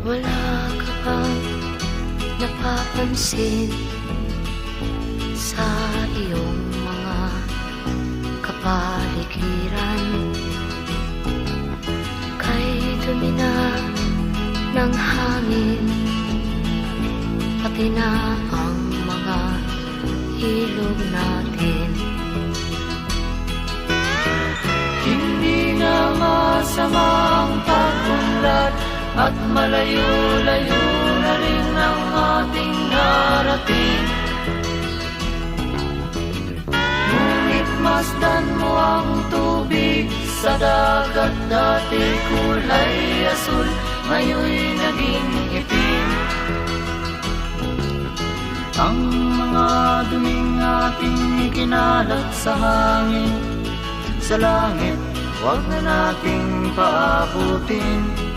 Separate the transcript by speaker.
Speaker 1: Wala ka bang napapansin sa iyong mga kapaligiran? Kay dumi na ng hangin, pati na ang mga ilog natin.
Speaker 2: Hindi na masamang pag-unlad at malayo-layo na rin ang ating narating. Ngunit masdan mo ang tubig sa dagat, dati kulay asul, ngayon'y naging itim. Ang mga duming ating ikinalat sa hangin, sa langit, huwag na nating paabutin.